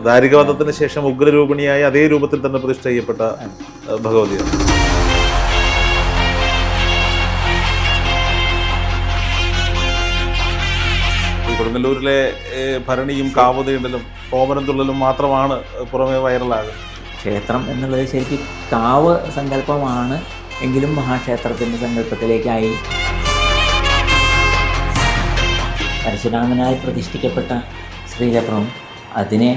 ദാരികവധത്തിന് ശേഷം ഉഗ്രരൂപിണിയായി അതേ രൂപത്തിൽ തന്നെ പ്രതിഷ്ഠ ചെയ്യപ്പെട്ട ഭഗവതിയാണ്. കൊടുങ്ങല്ലൂരിലെ ഭരണിയും കാവതീണ്ടലും കോമരം തുള്ളലും മാത്രമാണ് പുറമേ വൈറലാകുന്നത്. ക്ഷേത്രം എന്നുള്ളത് ശരിക്കും കാവ് സങ്കല്പമാണ് എങ്കിലും മഹാക്ഷേത്രത്തിൻ്റെ സങ്കല്പത്തിലേക്കായി. പരശുരാമനായി പ്രതിഷ്ഠിക്കപ്പെട്ട ശ്രീചക്രവും അതിനെ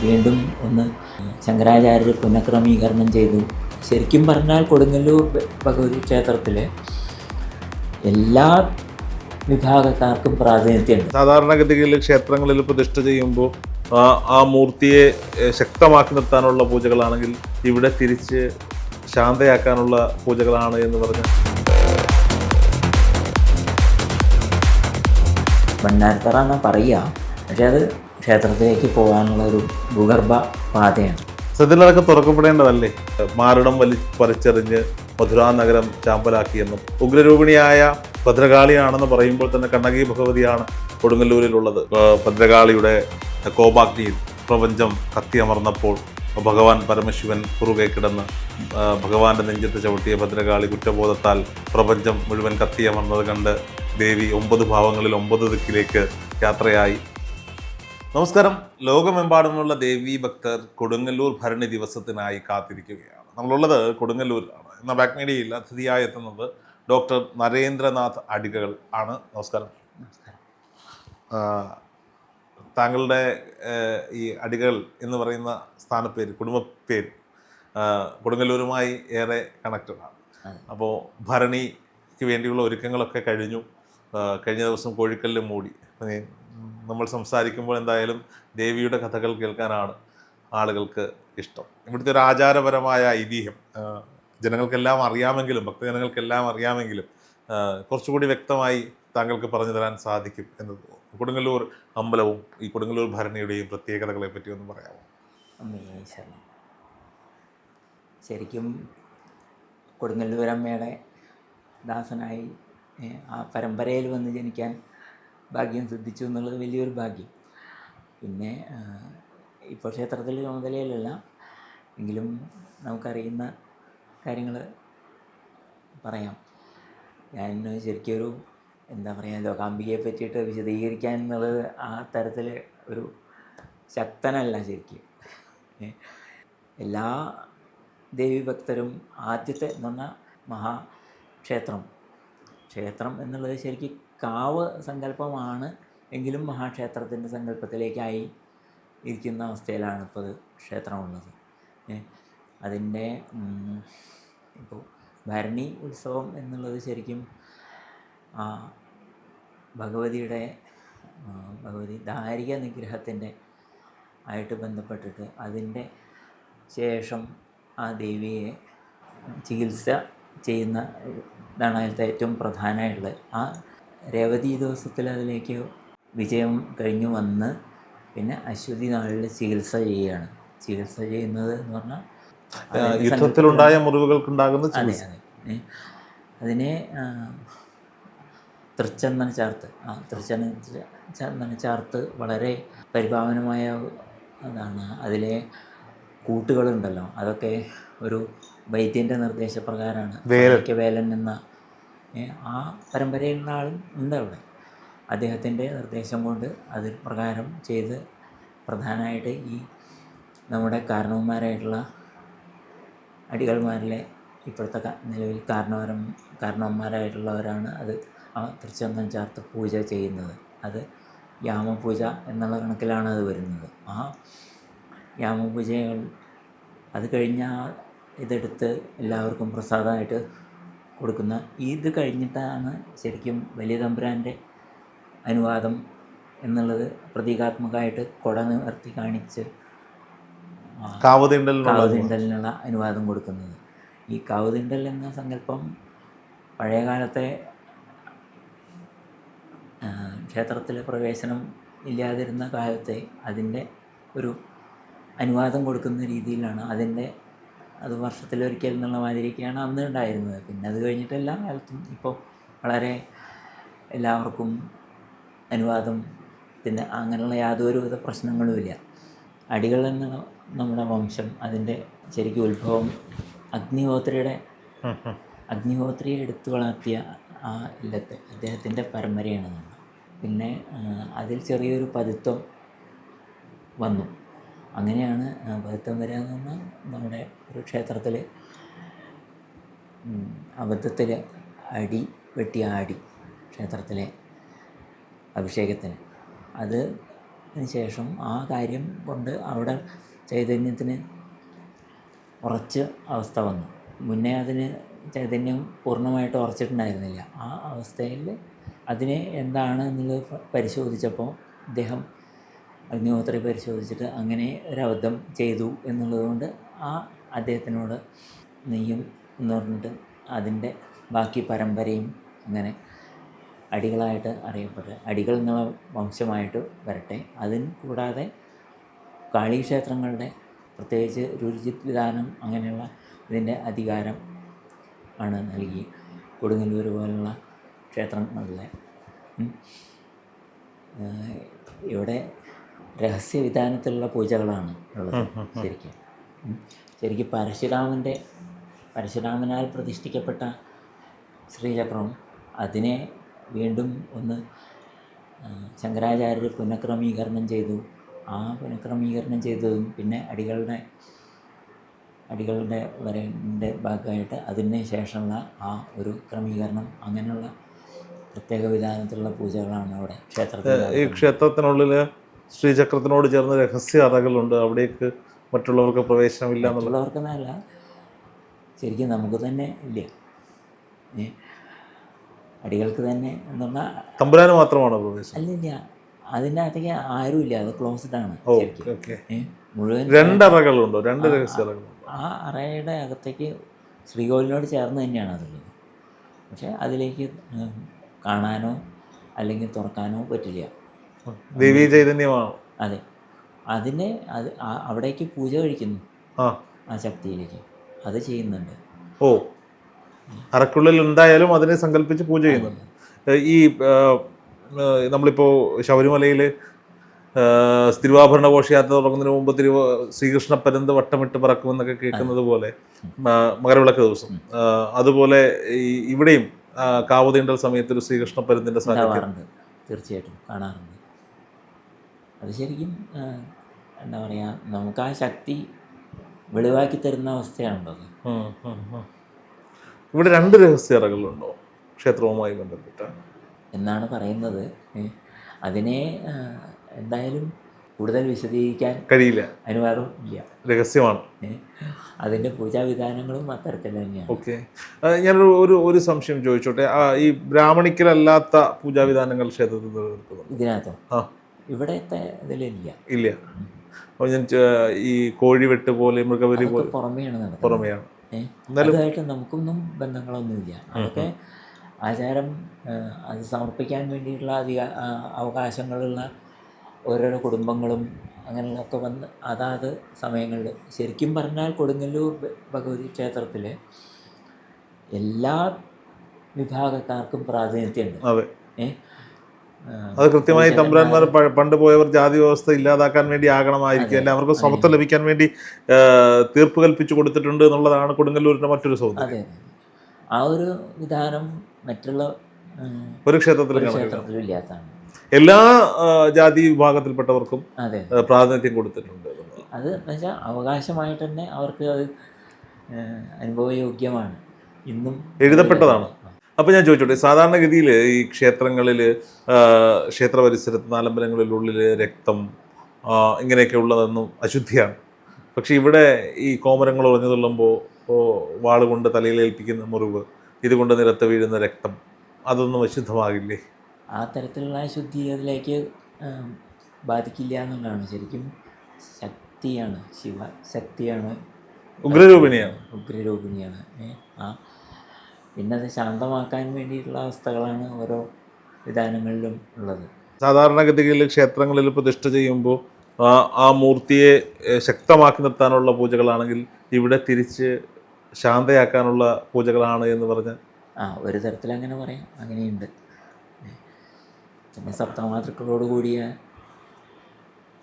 വീണ്ടും ഒന്ന് ശങ്കരാചാര്യർ പുനഃക്രമീകരണം ചെയ്തു. ശരിക്കും പറഞ്ഞാൽ കൊടുങ്ങല്ലൂർ ഭഗവതി ക്ഷേത്രത്തിൽ എല്ലാ വിഭാഗക്കാർക്കും പ്രാതിനിധ്യമുണ്ട്. സാധാരണഗതിയിൽ ക്ഷേത്രങ്ങളിൽ പ്രതിഷ്ഠ ചെയ്യുമ്പോൾ ആ മൂർത്തിയെ ശക്തമാക്കി നിർത്താനുള്ള പൂജകളാണെങ്കിൽ ഇവിടെ തിരിച്ച് ശാന്തയാക്കാനുള്ള പൂജകളാണ് എന്ന് പറഞ്ഞു. ഭണ്ഡാരത്തറ എന്നാ പറയുക, പക്ഷെ അത് ക്ഷേത്രത്തിലേക്ക് പോകാനുള്ള ഒരു ഭൂഗർഭ പാതയാണ്. സത്യത്തിലതൊക്കെ തുറക്കപ്പെടേണ്ടതല്ലേ? മാറിടം പറിച്ചെറിഞ്ഞ് മധുരാ നഗരം ചാമ്പലാക്കിയെന്നും ഉഗ്രരൂപിണിയായ ഭദ്രകാളിയാണെന്ന് പറയുമ്പോൾ തന്നെ കണ്ണകി ഭഗവതിയാണ് കൊടുങ്ങല്ലൂരിലുള്ളത്. ഭദ്രകാളിയുടെ കോപാഗ്നിയിൽ പ്രപഞ്ചം കത്തിയമർന്നപ്പോൾ ഭഗവാൻ പരമശിവൻ കുറുകെ കിടന്ന് ഭഗവാന്റെ നെഞ്ചത്ത് ചവിട്ടിയ ഭദ്രകാളി കുറ്റബോധത്താൽ പ്രപഞ്ചം മുഴുവൻ കത്തിയമർന്നത് കണ്ട് ദേവി 9 ഭാവങ്ങളിൽ 9 ദിക്കിലേക്ക് യാത്രയായി. നമസ്കാരം. ലോകമെമ്പാടുമുള്ള ദേവീ ഭക്തർ കൊടുങ്ങല്ലൂർ ഭരണി ദിവസത്തിനായി കാത്തിരിക്കുകയാണ്. നമ്മളുള്ളത് കൊടുങ്ങല്ലൂരിലാണ്. ഇന്ന് ബാക്ക് മീഡിയയിൽ അതിഥിയായി എത്തുന്നത് ഡോക്ടർ നരേന്ദ്രനാഥ് അടികൾ ആണ്. നമസ്കാരം. താങ്കളുടെ ഈ അടികൾ എന്ന് പറയുന്ന സ്ഥാനപ്പേര്, കുടുംബപ്പേര് കൊടുങ്ങല്ലൂരുമായി ഏറെ കണക്റ്റഡാണ്. അപ്പോൾ ഭരണിക്ക് വേണ്ടിയുള്ള ഒരുക്കങ്ങളൊക്കെ കഴിഞ്ഞു. കഴിഞ്ഞ ദിവസം കോഴിക്കല്ല് മൂടി. നമ്മൾ സംസാരിക്കുമ്പോൾ എന്തായാലും ദേവിയുടെ കഥകൾ കേൾക്കാനാണ് ആളുകൾക്ക് ഇഷ്ടം. ഇവിടുത്തെ ഒരു ആചാരപരമായ ഐതിഹ്യം ജനങ്ങൾക്കെല്ലാം അറിയാമെങ്കിലും, ഭക്തജനങ്ങൾക്കെല്ലാം അറിയാമെങ്കിലും കുറച്ചുകൂടി വ്യക്തമായി താങ്കൾക്ക് പറഞ്ഞു തരാൻ സാധിക്കും എന്ന് തോന്നുന്നു. കൊടുങ്ങല്ലൂർ അമ്പലവും ഈ കൊടുങ്ങല്ലൂർ ഭരണിയുടെയും പ്രത്യേകതകളെ പറ്റി ഒന്ന് പറയാമോ? ശരിക്കും കൊടുങ്ങല്ലൂരമ്മയുടെ ദാസനായി ആ പരമ്പരയിൽ വന്ന് ജനിക്കാൻ ഭാഗ്യം സിദ്ധിച്ചു എന്നുള്ളത് വലിയൊരു ഭാഗ്യം. പിന്നെ ഇപ്പോൾ ക്ഷേത്രത്തിൽ ചുമതലയിലല്ല എങ്കിലും നമുക്കറിയുന്ന കാര്യങ്ങൾ പറയാം. ഞാൻ ശരിക്കൊരു എന്താ പറയുക, ലോകാംബികയെ പറ്റിയിട്ട് വിശദീകരിക്കാൻ എന്നുള്ളത് ആ തരത്തിൽ ഒരു ശക്തനല്ല. ശരിക്കും എല്ലാ ദേവീഭക്തരും ആദ്യത്തെ എന്ന് പറഞ്ഞാൽ ക്ഷേത്രം എന്നുള്ളത് ശരിക്കും കാവ് സങ്കല്പമാണ് എങ്കിലും മഹാക്ഷേത്രത്തിൻ്റെ സങ്കല്പത്തിലേക്കായി ഇരിക്കുന്ന അവസ്ഥയിലാണ് ഇപ്പോൾ ക്ഷേത്രമുള്ളത്. അതിൻ്റെ ഇപ്പോൾ ഭരണി ഉത്സവം എന്നുള്ളത് ശരിക്കും ഭഗവതി ദാരിക നിഗ്രഹത്തിൻ്റെ ആയിട്ട് ബന്ധപ്പെട്ടിട്ട് അതിൻ്റെ ശേഷം ആ ദേവിയെ ചികിത്സ ചെയ്യുന്ന ഇതാണ് അതിലത്തെ ഏറ്റവും പ്രധാനമായിട്ടുള്ളത്. ആ രേവതി ദിവസത്തിൽ അതിലേക്ക് വിജയം കഴിഞ്ഞു വന്ന് പിന്നെ അശ്വതി നാളിൽ ചികിത്സ ചെയ്യുകയാണ്. ചികിത്സ ചെയ്യുന്നത് എന്ന് പറഞ്ഞാൽ യുദ്ധത്തിലുണ്ടായ മുറിവുകൾക്കുണ്ടാകുന്ന അതെ അതിനെ തൃച്ചന്ദന ചാർത്ത് വളരെ പരിപാവനമായ അതാണ്. അതിലെ കൂട്ടുകളുണ്ടല്ലോ, അതൊക്കെ ഒരു വൈദ്യൻ്റെ നിർദ്ദേശപ്രകാരമാണ്. വേലൻ എന്ന ആ പരമ്പരയിലുള്ള ആളും ഉണ്ട് അവിടെ. അദ്ദേഹത്തിൻ്റെ നിർദ്ദേശം കൊണ്ട് അതിൽ പ്രകാരം ചെയ്ത് പ്രധാനമായിട്ട് ഈ നമ്മുടെ കാരണവന്മാരായിട്ടുള്ള അടികൾമാരിലെ ഇപ്പോഴത്തെ നിലവിൽ കാരണവന്മാരായിട്ടുള്ളവരാണ് അത് ആ തൃച്ചന്ദനം ചാർത്ത് പൂജ ചെയ്യുന്നത്. അത് യാമപൂജ എന്നുള്ള കണക്കിലാണ് അത് വരുന്നത്. ആ യാമപൂജകൾ അത് കഴിഞ്ഞാൽ ഇതെടുത്ത് എല്ലാവർക്കും പ്രസാദമായിട്ട് കൊടുക്കുന്ന ഇത് കഴിഞ്ഞിട്ടാണ് ശരിക്കും വലിയ തമ്പുരാൻ്റെ അനുവാദം എന്നുള്ളത് പ്രതീകാത്മകമായിട്ട് കൊട നിവർത്തി കാണിച്ച് കാവുതീണ്ടലിനുള്ള അനുവാദം കൊടുക്കുന്നത്. ഈ കാവുതീണ്ടൽ എന്ന സങ്കല്പം പഴയകാലത്തെ ക്ഷേത്രത്തിലെ പ്രവേശനം ഇല്ലാതിരുന്ന കാലത്തെ അതിൻ്റെ ഒരു അനുവാദം കൊടുക്കുന്ന രീതിയിലാണ്. അത് വർഷത്തിലൊരിക്കൽ എന്നുള്ള മാതിരിയൊക്കെയാണ് അന്ന് ഉണ്ടായിരുന്നത്. പിന്നെ അത് കഴിഞ്ഞിട്ട് എല്ലാ കാലത്തും ഇപ്പോൾ വളരെ എല്ലാവർക്കും അനുവാദം പിന്നെ അങ്ങനെയുള്ള യാതൊരുവിധ പ്രശ്നങ്ങളുമില്ല. അടികൾ എന്ന നമ്മുടെ വംശം അതിൻ്റെ ശരിക്കും ഉത്ഭവം അഗ്നിഹോത്രിയെ എടുത്തു വളർത്തിയ ആ ഇല്ലത്തെ അദ്ദേഹത്തിൻ്റെ പരമ്പരയാണ് നമ്മൾ. പിന്നെ അതിൽ ചെറിയൊരു പതിത്വം വന്നു. അങ്ങനെയാണ് പതിത്വം വരിക എന്ന് പറഞ്ഞാൽ നമ്മുടെ ഒരു ക്ഷേത്രത്തിൽ അബദ്ധത്തിൽ അടി വെട്ടിയ ആടി ക്ഷേത്രത്തിലെ അഭിഷേകത്തിന്, അതിന് ശേഷം ആ കാര്യം കൊണ്ട് അവിടെ ചൈതന്യത്തിന് ഉറച്ച അവസ്ഥ വന്നു. മുന്നേ അതിന് ചൈതന്യം പൂർണ്ണമായിട്ട് ഉറച്ചിട്ടുണ്ടായിരുന്നില്ല. ആ അവസ്ഥയിൽ അതിനെ എന്താണ് എന്നുള്ളത് പരിശോധിച്ചപ്പോൾ അദ്ദേഹം അഗ്നിഹോത്രി പരിശോധിച്ചിട്ട് അങ്ങനെ ഒരബദ്ധം ചെയ്തു എന്നുള്ളതുകൊണ്ട് ആ അദ്ദേഹത്തിനോട് നെയ്യും എന്ന് പറഞ്ഞിട്ട് അതിൻ്റെ ബാക്കി പരമ്പരയും അങ്ങനെ അടികളായിട്ട് അറിയപ്പെട്ടെ, അടികൾ എന്നുള്ള വംശമായിട്ട് വരട്ടെ. അതിന് കൂടാതെ കാളീക്ഷേത്രങ്ങളുടെ പ്രത്യേകിച്ച് രുചിത് വിധാനം അങ്ങനെയുള്ള ഇതിൻ്റെ അധികാരം ആണ് നൽകി. കൊടുങ്ങല്ലൂർ പോലുള്ള ക്ഷേത്രങ്ങളിലെ ഇവിടെ രഹസ്യവിധാനത്തിലുള്ള പൂജകളാണ് ഉള്ളത്. ശരിക്കും പരശുരാമനാൽ പ്രതിഷ്ഠിക്കപ്പെട്ട ശ്രീചക്രവും അതിനെ വീണ്ടും ഒന്ന് ശങ്കരാചാര്യർ പുനഃക്രമീകരണം ചെയ്തു. ആ പുനഃക്രമീകരണം ചെയ്തതും പിന്നെ അടികളുടെ വരൻ്റെ ഭാഗമായിട്ട് അതിന് ശേഷമുള്ള ആ ഒരു ക്രമീകരണം, അങ്ങനെയുള്ള പ്രത്യേക വിധാനത്തിലുള്ള പൂജകളാണ് അവിടെ ക്ഷേത്രത്തിൽ. ഈ ക്ഷേത്രത്തിനുള്ളിൽ ശ്രീചക്രത്തിനോട് ചേർന്ന് രഹസ്യ അറകളുണ്ട്, അവിടേക്ക് മറ്റുള്ളവർക്ക് പ്രവേശനമില്ല. മറ്റുള്ളവർക്കെന്നല്ല, ശരിക്കും നമുക്ക് തന്നെ ഇല്ല, അടികൾക്ക് തന്നെ എന്ന് പറഞ്ഞാൽ തമ്പുരാന് മാത്രമാണോ പ്രവേശനം? അല്ലില്ല, അതിൻ്റെ അകത്തേക്ക് ആരുമില്ല, അത് ക്ലോസ്ഡ് ആണ്. മുഴുവൻ രണ്ടറകളുണ്ടോ? രണ്ട് രഹസ്യ അറകളുണ്ടോ? ആ അറയുടെ അകത്തേക്ക് ശ്രീകോവിലിനോട് ചേർന്ന് തന്നെയാണ് അതുള്ളത്. പക്ഷെ അതിലേക്ക് കാണാനോ അല്ലെങ്കിൽ തുറക്കാനോ പറ്റില്ല. ദേവീ ചൈതന്യമാണോ? അതെ, അവിടേക്ക് പൂജ കഴിക്കുന്നു, ആ ശക്തിയിലേക്ക് അത് ചെയ്യുന്നുണ്ട്. ഓ, അറക്കുള്ളിൽ ഉണ്ടായാലും അതിനെ സങ്കല്പിച്ച് പൂജ ചെയ്യുന്നുണ്ട്. ഈ നമ്മളിപ്പോൾ ശബരിമലയിൽ തിരുവാഭരണ ഘോഷയാത്ര തുടങ്ങുന്നതിന് മുമ്പ് ശ്രീകൃഷ്ണ പരുന്ത് വട്ടമിട്ട് പറക്കുമെന്നൊക്കെ കേൾക്കുന്നത് പോലെ മകരവിളക്ക് ദിവസം, അതുപോലെ ഇവിടെയും കാവതീണ്ടൽ സമയത്ത് ഒരു ശ്രീകൃഷ്ണ പരുന്തിൻ്റെ സാന്നിധ്യം തീർച്ചയായിട്ടും കാണാറുണ്ട്. അത് ശരിക്കും എന്താ പറയുക, നമുക്ക് ആ ശക്തി വെളിവാക്കി തരുന്ന അവസ്ഥയാണല്ലോ അത്. ഇവിടെ രണ്ട് രഹസ്യ അറകളുണ്ടോ ക്ഷേത്രവുമായി ബന്ധപ്പെട്ട് എന്നാണ് പറയുന്നത്. അതിനെ എന്തായാലും കൂടുതൽ വിശദീകരിക്കാൻ കഴിയില്ല, അനുവാദം ഇല്ല, രഹസ്യമാണ്. അതിൻ്റെ പൂജാവിധാനങ്ങളും അത്തരത്തിൽ തന്നെയാണ്. ഓക്കെ, ഞാനൊരു സംശയം ചോദിച്ചോട്ടെ. ഈ ബ്രാഹ്മണിക്കലല്ലാത്ത പൂജാവിധാനങ്ങൾ ക്ഷേത്രത്തിൽ ഇതിനകത്തോ? ഇവിടത്തെ ഇതിലില്ല. ഇല്ല. അപ്പോൾ ഞാൻ ഈ കോഴിവെട്ട് പോലെ മൃഗബലി പോലെ പുറമെയാണ്. അതുമായിട്ട് നമുക്കൊന്നും ബന്ധങ്ങളൊന്നുമില്ല. അതൊക്കെ ആചാരം അത് സമർപ്പിക്കാൻ വേണ്ടിയിട്ടുള്ള അവകാശങ്ങളുള്ള ഓരോരോ കുടുംബങ്ങളും അങ്ങനെയൊക്കെ വന്ന് അതാത് സമയങ്ങളിൽ, ശരിക്കും പറഞ്ഞാൽ കൊടുങ്ങല്ലൂർ ഭഗവതി ക്ഷേത്രത്തിൽ എല്ലാ വിഭാഗക്കാർക്കും പ്രാതിനിധ്യമുണ്ട്. അതെ, അത് കൃത്യമായി തമ്പുരാന്മാർ പണ്ട് പോയവർ ജാതി വ്യവസ്ഥ ഇല്ലാതാക്കാൻ വേണ്ടി ആകണമായിരിക്കും, എല്ലാവർക്കും സമത്വം ലഭിക്കാൻ വേണ്ടി തീർപ്പ് കൽപ്പിച്ചു കൊടുത്തിട്ടുണ്ട് എന്നുള്ളതാണ് കൊടുങ്ങല്ലൂരിന്റെ മറ്റൊരു സൗന്ദര്യം. അതെ, ആ ഒരു വിധാനം മറ്റുള്ള ഒരു ക്ഷേത്രത്തിലും ഇല്ലാത്തതാണ്. എല്ലാ ജാതി വിഭാഗത്തിൽപ്പെട്ടവർക്കും പ്രാതിനിധ്യം കൊടുത്തിട്ടുണ്ട്. അത് എന്നുവെച്ചാൽ അവകാശമായിട്ട് തന്നെ അവർക്ക് അത് അനുഭവയോഗ്യമാണ്, ഇന്നും എഴുതപ്പെട്ടതാണ്. അപ്പോൾ ഞാൻ ചോദിച്ചോട്ടെ, സാധാരണഗതിയിൽ ഈ ക്ഷേത്രങ്ങളിൽ ക്ഷേത്ര പരിസരത്ത് നാലമ്പലങ്ങളിലുള്ളിൽ രക്തം ഇങ്ങനെയൊക്കെ ഉള്ളതൊന്നും അശുദ്ധിയാണ്. പക്ഷെ ഇവിടെ ഈ കോമരങ്ങൾ ഉറഞ്ഞു തുള്ളുമ്പോൾ വാളുകൊണ്ട് തലയിലേൽപ്പിക്കുന്ന മുറിവ്, ഇതുകൊണ്ട് നിരത്ത് വീഴുന്ന രക്തം, അതൊന്നും അശുദ്ധമാകില്ലേ? ആ തരത്തിലുള്ള അശുദ്ധി അതിലേക്ക് ബാധിക്കില്ല എന്നുള്ളതാണ്. ശരിക്കും ശക്തിയാണ്, ശിവശക്തിയാണ്, ഉഗ്രരൂപിണിയാണ്. പിന്നെ അത് ശാന്തമാക്കാൻ വേണ്ടിയിട്ടുള്ള അവസ്ഥകളാണ് ഓരോ വിധാനങ്ങളിലും ഉള്ളത്. സാധാരണഗതിയിൽ ക്ഷേത്രങ്ങളിൽ പ്രതിഷ്ഠ ചെയ്യുമ്പോൾ ആ മൂർത്തിയെ ശക്തമാക്കി നിർത്താനുള്ള പൂജകളാണെങ്കിൽ ഇവിടെ തിരിച്ച് ശാന്തയാക്കാനുള്ള പൂജകളാണ് എന്ന് പറഞ്ഞാൽ ഒരു തരത്തിൽ അങ്ങനെ പറയാം, അങ്ങനെയുണ്ട്. പിന്നെ സപ്തമാതൃക്കളോട് കൂടിയ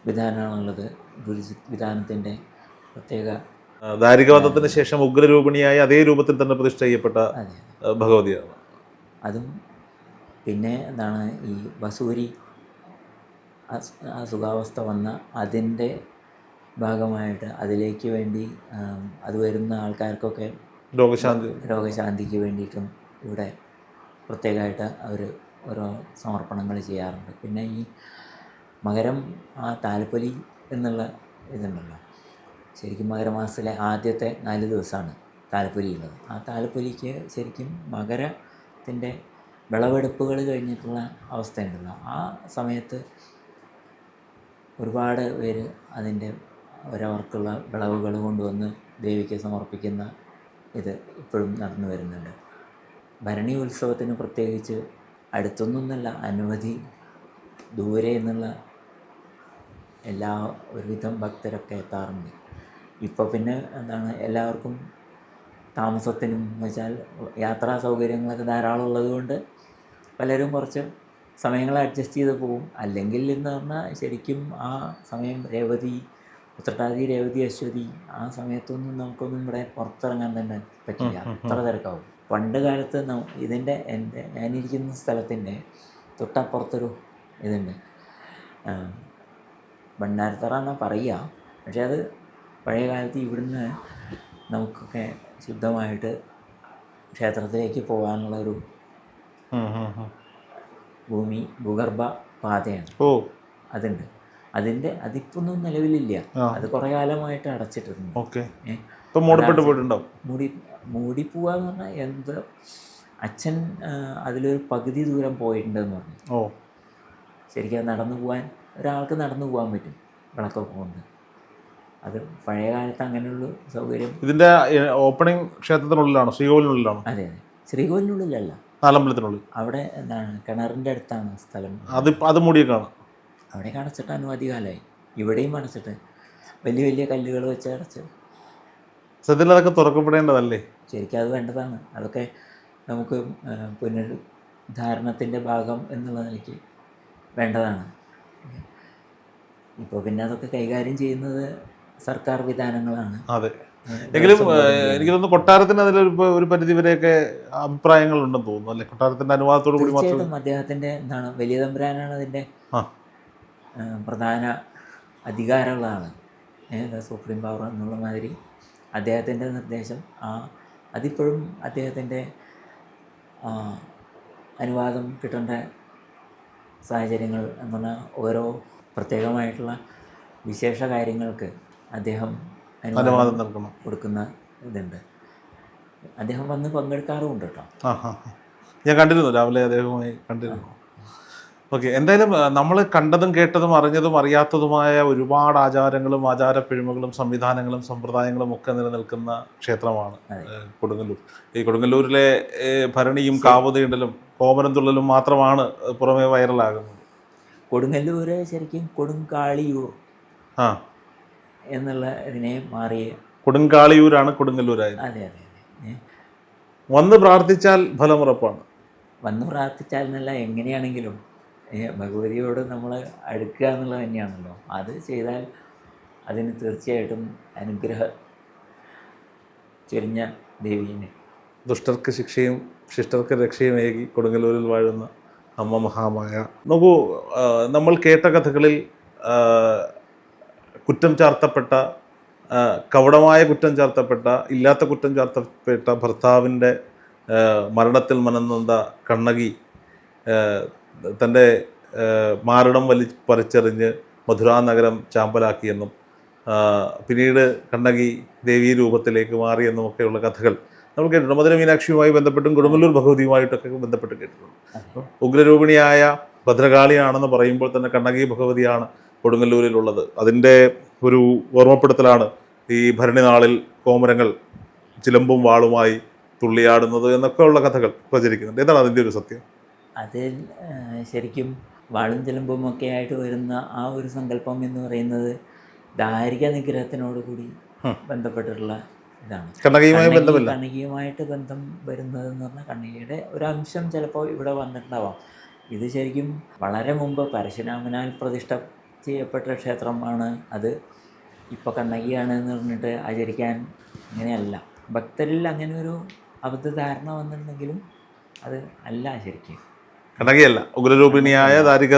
വിധാനമാണുള്ളത്. വിധാനത്തിൻ്റെ പ്രത്യേക. ദാരികവധത്തിന് ശേഷം ഉഗ്രരൂപിണിയായി അതേ രൂപത്തിൽ തന്നെ പ്രതിഷ്ഠ ചെയ്യപ്പെട്ട അതെ, ഭഗവതിയാണ്. അതും പിന്നെ എന്താണ് ഈ വസൂരി അസുഖാവസ്ഥ വന്ന അതിൻ്റെ ഭാഗമായിട്ട് അതിലേക്ക് വേണ്ടി അത് വരുന്ന ആൾക്കാർക്കൊക്കെ രോഗശാന്തിക്ക് വേണ്ടിയിട്ടും ഇവിടെ പ്രത്യേകമായിട്ട് അവർ ഓരോ സമർപ്പണങ്ങൾ ചെയ്യാറുണ്ട്. പിന്നെ ഈ മകരം താലപ്പൊലി എന്നുള്ള ഇതുണ്ടല്ലോ, ശരിക്കും മകരമാസത്തിലെ ആദ്യത്തെ 4 ദിവസമാണ് താലപ്പൊലി ഉള്ളത്. ആ താലപ്പൊലിക്ക് ശരിക്കും മകരത്തിൻ്റെ വിളവെടുപ്പുകൾ കഴിഞ്ഞിട്ടുള്ള അവസ്ഥയുണ്ടല്ലോ, ആ സമയത്ത് ഒരുപാട് പേര് അതിൻ്റെ അവരവർക്കുള്ള വിളവുകൾ കൊണ്ടുവന്ന് ദേവിക്ക് സമർപ്പിക്കുന്ന ഇത് ഇപ്പോഴും നടന്നു വരുന്നുണ്ട്. ഭരണി ഉത്സവത്തിന് പ്രത്യേകിച്ച് അടുത്തൊന്നൊന്നല്ല, അനവധി ദൂരെ നിന്നുള്ള ഒരുവിധം ഭക്തരൊക്കെ എത്താറുണ്ട്. ഇപ്പോൾ പിന്നെ എന്താണ് എല്ലാവർക്കും താമസത്തിനും വെച്ചാൽ യാത്രാ സൗകര്യങ്ങളൊക്കെ ധാരാളം ഉള്ളത് കൊണ്ട് പലരും കുറച്ച് സമയങ്ങൾ അഡ്ജസ്റ്റ് ചെയ്ത് പോകും. അല്ലെങ്കിൽ എന്ന് പറഞ്ഞാൽ ശരിക്കും ആ സമയം ഉത്രട്ടാതി, രേവതി, അശ്വതി ആ സമയത്തൊന്നും നമുക്കൊന്നും ഇവിടെ പുറത്തിറങ്ങാൻ തന്നെ പറ്റില്ല, അത്ര തിരക്കാവും. പണ്ട് കാലത്ത് ഞാനിരിക്കുന്ന സ്ഥലത്തിൻ്റെ തൊട്ടപ്പുറത്തൊരു ഇതുണ്ട്, ഭണ്ഡാരത്തറ എന്നാണ് പറയുക. പക്ഷേ അത് പഴയ കാലത്ത് ഇവിടുന്ന് നമുക്കൊക്കെ ശുദ്ധമായിട്ട് ക്ഷേത്രത്തിലേക്ക് പോകാനുള്ളൊരു ഭൂഗർഭ പാതയാണ്. അതുണ്ട്. അതിപ്പൊന്നും നിലവിലില്ല, അത് കുറേ കാലമായിട്ട് അടച്ചിട്ടുണ്ട്. മൂടിപ്പോവാന്ന് പറഞ്ഞാൽ എന്ത്, അച്ഛൻ അതിലൊരു പകുതി ദൂരം പോയിട്ടുണ്ടെന്ന് പറഞ്ഞു. ശരിക്കും നടന്നു പോകാൻ ഒരാൾക്ക് നടന്നു പോകാൻ പറ്റും വിളക്കൊക്കെ കൊണ്ട്. അത് പഴയ കാലത്ത് അങ്ങനെയുള്ള സൗകര്യം. ഇതിന്റെ ഓപ്പണിംഗ് ക്ഷേത്രത്തിനുള്ളിലാണോ, ശ്രീകോവിലിനുള്ളിലാണോ? അതെ, ശ്രീകോവിലിനുള്ളിലല്ല, നാലമ്പലത്തിനുള്ളിൽ. അവിടെ എന്താണ് കിണറിൻ്റെ അടുത്താണ് സ്ഥലം. അത് മൂടിയേക്കാണ്. അവിടെ അടച്ചിട്ട് അനവധി കാലമായി. ഇവിടെയും അടച്ചിട്ട് വലിയ വലിയ കല്ലുകൾ വെച്ച് അടച്ച്. സത്യത്തിൽ അതൊക്കെ തുറക്കപ്പെടേണ്ടതല്ലേ? ശരിക്കും അത് വേണ്ടതാണ്. അതൊക്കെ നമുക്ക് പുനരുദ്ധാരണത്തിൻ്റെ ഭാഗം എന്നുള്ള നിലയ്ക്ക് വേണ്ടതാണ്. ഇപ്പോൾ പിന്നെ അതൊക്കെ കൈകാര്യം ചെയ്യുന്നത് സർക്കാർ വിധാനങ്ങളാണ്. അതെ, എങ്കിലും എനിക്ക് തോന്നുന്നു കൊട്ടാരത്തിന് അതിലൊരു പരിധി വരെയൊക്കെ അഭിപ്രായങ്ങളുണ്ടെന്ന് തോന്നുന്നു അല്ലേ? കൊട്ടാരത്തിന്റെ അനുവാദത്തോടു കൂടി തീർച്ചയായിട്ടും അദ്ദേഹത്തിന്റെ വലിയ തമ്പുരാനാണ് അതിന്റെ പ്രധാന അധികാരമുള്ള ആള്. സുപ്രീം പവർ എന്നുള്ള മാതിരി അദ്ദേഹത്തിൻ്റെ നിർദ്ദേശം അതിപ്പോഴും അദ്ദേഹത്തിൻ്റെ അനുവാദം കിട്ടേണ്ട സാഹചര്യങ്ങൾ എന്ന് പറഞ്ഞാൽ ഓരോ പ്രത്യേകമായിട്ടുള്ള വിശേഷ കാര്യങ്ങൾക്ക് അദ്ദേഹം അനുവാദം കൊടുക്കുന്ന ഇതുണ്ട്. അദ്ദേഹം വന്ന് പങ്കെടുക്കാറുമുണ്ട് കേട്ടോ. ഞാൻ കണ്ടിരുന്നു, രാവിലെ അദ്ദേഹവുമായി കണ്ടിരുന്നു. ഓക്കെ, എന്തായാലും നമ്മൾ കണ്ടതും കേട്ടതും അറിഞ്ഞതും അറിയാത്തതുമായ ഒരുപാട് ആചാരങ്ങളും ആചാരപ്പെരുമകളും സംവിധാനങ്ങളും സമ്പ്രദായങ്ങളും ഒക്കെ നിലനിൽക്കുന്ന ക്ഷേത്രമാണ് കൊടുങ്ങല്ലൂർ. ഈ കൊടുങ്ങല്ലൂരിലെ ഭരണിയും കാവുതീണ്ടലും കോമരം തുള്ളലും മാത്രമാണ് പുറമേ വൈറലാകുന്നത്. കൊടുങ്ങല്ലൂര് ശരിക്കും കൊടുങ്കാളിയൂർ എന്നുള്ള ഇതിനെ മാറിയ കൊടുങ്കാളിയൂരാണ് കൊടുങ്ങല്ലൂരായത്. അതെ അതെ അതെ. വന്ന് പ്രാർത്ഥിച്ചാൽ ഫലമുറപ്പാണ്. വന്ന് പ്രാർത്ഥിച്ചാൽ എന്നല്ല, എങ്ങനെയാണെങ്കിലും ഭഗവതിയോട് നമ്മൾ അടുക്കുക എന്നുള്ളത് തന്നെയാണല്ലോ. അത് ചെയ്താൽ അതിന് തീർച്ചയായിട്ടും അനുഗ്രഹ ചൊരിഞ്ഞ ദേവീനെ. ദുഷ്ടർക്ക് ശിക്ഷയും ശിഷ്ടർക്ക് രക്ഷയുമേകി കൊടുങ്ങല്ലൂരിൽ വാഴുന്ന അമ്മ മഹാമായ. നോക്കൂ, നമ്മൾ കേട്ട കഥകളിൽ കുറ്റം ചാർത്തപ്പെട്ട, കപടമായ കുറ്റം ചാർത്തപ്പെട്ട, ഇല്ലാത്ത കുറ്റം ചാർത്തപ്പെട്ട ഭർത്താവിൻ്റെ മരണത്തിൽ മനംനൊന്ത കണ്ണകി തൻ്റെ മാറിടം പറിച്ചെറിഞ്ഞ് മധുരാ നഗരം ചാമ്പലാക്കിയെന്നും പിന്നീട് കണ്ണകി ദേവീ രൂപത്തിലേക്ക് മാറിയെന്നും ഒക്കെയുള്ള കഥകൾ നമ്മൾ കേട്ടിട്ടുണ്ട്. മധുര മീനാക്ഷിയുമായി ബന്ധപ്പെട്ടും കൊടുങ്ങല്ലൂർ ഭഗവതിയുമായിട്ടൊക്കെ ബന്ധപ്പെട്ട് കേട്ടിട്ടുണ്ട്. ഉഗ്രരൂപിണിയായ ഭദ്രകാളിയാണെന്ന് പറയുമ്പോൾ തന്നെ കണ്ണകി ഭഗവതിയാണ് കൊടുങ്ങല്ലൂരിലുള്ളത്. അതിൻ്റെ ഒരു ഓർമ്മപ്പെടുത്തലാണ് ഈ ഭരണി നാളിൽ കോമരങ്ങൾ ചിലമ്പും വാളുമായി തുള്ളിയാടുന്നത് എന്നൊക്കെയുള്ള കഥകൾ പ്രചരിക്കുന്നുണ്ട്. എന്താണ് അതിൻ്റെ ഒരു സത്യം? അതിൽ ശരിക്കും വാളും ചിലമ്പും ഒക്കെ ആയിട്ട് വരുന്ന ആ ഒരു സങ്കല്പം എന്ന് പറയുന്നത് ദാരിക നിഗ്രഹത്തിനോട് കൂടി ബന്ധപ്പെട്ടിട്ടുള്ള ഇതാണ്. കണ്ണകിയുമായിട്ട് ബന്ധം വരുന്നതെന്ന് പറഞ്ഞാൽ കണ്ണകിയുടെ ഒരു അംശം ചിലപ്പോൾ ഇവിടെ വന്നിട്ടുണ്ടാവാം. ഇത് ശരിക്കും വളരെ മുമ്പ് പരശുരാമനാൽ പ്രതിഷ്ഠ ചെയ്യപ്പെട്ട ക്ഷേത്രമാണ് അത്. ഇപ്പോൾ കണ്ണകിയാണ് എന്ന് പറഞ്ഞിട്ട് ആചരിക്കാൻ അങ്ങനെയല്ല. ഭക്തരിൽ അങ്ങനെ ഒരു അബദ്ധധാരണ വന്നിട്ടുണ്ടെങ്കിലും അത് അല്ല ശരിക്കും. കണ്ണകിയല്ല, ഉഗ്രരൂപിണിയായ ദാരിക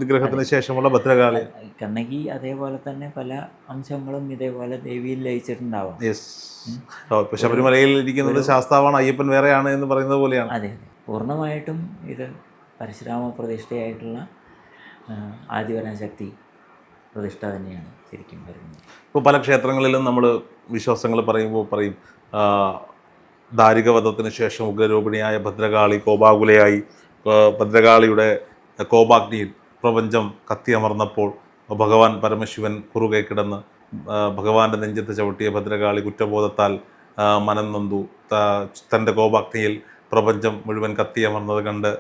വിഗ്രഹത്തിന് ശേഷമുള്ള ഭദ്രകാളി. കണ്ണകി അതേപോലെ തന്നെ പല അംശങ്ങളും ഇതേപോലെ ദേവിയിൽ ലയിച്ചിട്ടുണ്ടാവാം. യെസ്. ഇപ്പോൾ ശബരിമലയിൽ ഇരിക്കുന്നത് ശാസ്താവാണ്, അയ്യപ്പൻ വേറെയാണ് എന്ന് പറയുന്നത് പോലെയാണ്. അതെ അതെ, പൂർണ്ണമായിട്ടും ഇത് പരശുരാമ പ്രതിഷ്ഠയായിട്ടുള്ള ആദിപരാശക്തി പ്രതിഷ്ഠ തന്നെയാണ് ശരിക്കും വരുന്നത്. ഇപ്പോൾ പല ക്ഷേത്രങ്ങളിലും നമ്മൾ വിശ്വാസങ്ങൾ പറയുമ്പോൾ പറയും ദാരികവധത്തിന് ശേഷം ഉഗ്രരൂപിണിയായ ഭദ്രകാളി കോപാകുലയായി ഭദ്രകാളിയുടെ കോപാഗ്നിയിൽ പ്രപഞ്ചം കത്തിയമർന്നപ്പോൾ ഭഗവാൻ പരമശിവൻ കുറുകെ കിടന്ന് ഭഗവാന്റെ നെഞ്ചത്ത് ചവിട്ടിയ ഭദ്രകാളി കുറ്റബോധത്താൽ മനം നൊന്തു. തൻ്റെ കോപാഗ്നിയിൽ പ്രപഞ്ചം മുഴുവൻ കത്തിയമർന്നത് കണ്ട്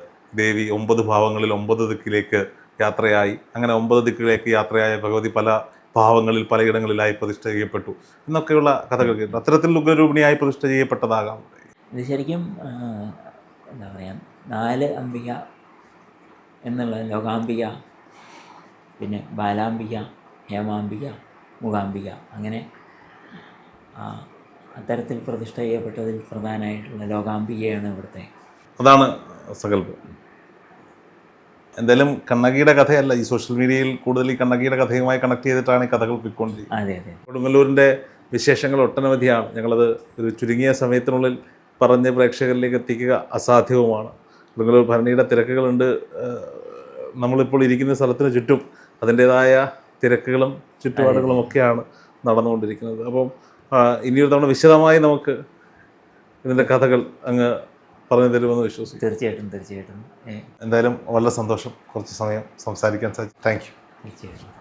ദേവി 9 ഭാവങ്ങളിൽ 9 ദിക്കിലേക്ക് യാത്രയായി. അങ്ങനെ 9 ദിക്കിലേക്ക് യാത്രയായ ഭഗവതി പല ഭാവങ്ങളിൽ പലയിടങ്ങളിലായി പ്രതിഷ്ഠ ചെയ്യപ്പെട്ടു എന്നൊക്കെയുള്ള കഥകൾ കേട്ടു. അത്തരത്തിൽ ഉഗ്രരൂപിണിയായി പ്രതിഷ്ഠ ചെയ്യപ്പെട്ടതാകാം. ഇത് ശരിക്കും എന്താ പറയുക, 4 അംബിക എന്നുള്ള ലോകാംബിക, പിന്നെ ബാലാംബിക, ഹേമാംബിക, മൂകാംബിക, അങ്ങനെ അത്തരത്തിൽ പ്രതിഷ്ഠ ചെയ്യപ്പെട്ടതിൽ പ്രധാനമായിട്ടുള്ള ലോകാംബികയാണ് ഇവിടുത്തെ. അതാണ് സങ്കല്പം. എന്തായാലും കണ്ണകിയുടെ കഥയല്ല, ഈ സോഷ്യൽ മീഡിയയിൽ കൂടുതൽ ഈ കണ്ണകിയുടെ കഥയുമായി കണക്ട് ചെയ്തിട്ടാണ് ഈ കഥകൾ പോയിക്കൊണ്ടിരിക്കുന്നത്. അതെ അതെ, കൊടുങ്ങല്ലൂരിൻ്റെ വിശേഷങ്ങൾ ഒട്ടനവധിയാണ്. ഞങ്ങളത് ഒരു ചുരുങ്ങിയ സമയത്തിനുള്ളിൽ പറഞ്ഞ് പ്രേക്ഷകരിലേക്ക് എത്തിക്കുക അസാധ്യവുമാണ്. കൊടുങ്ങല്ലൂർ ഭരണിയുടെ തിരക്കുകളുണ്ട്. നമ്മളിപ്പോൾ ഇരിക്കുന്ന സ്ഥലത്തിന് ചുറ്റും അതിൻ്റേതായ തിരക്കുകളും ചുറ്റുപാടുകളും ഒക്കെയാണ് നടന്നുകൊണ്ടിരിക്കുന്നത്. അപ്പം ഇനിയൊരു തവണ വിശദമായി നമുക്ക് ഇതിൻ്റെ കഥകൾ അങ്ങ് പറഞ്ഞു തരുമെന്ന് വിശ്വസിക്കും. തീർച്ചയായിട്ടും തീർച്ചയായിട്ടും. എന്തായാലും വളരെ സന്തോഷം കുറച്ച് സമയം സംസാരിക്കാൻ സാധിച്ചു. Thank you. തീർച്ചയായിട്ടും.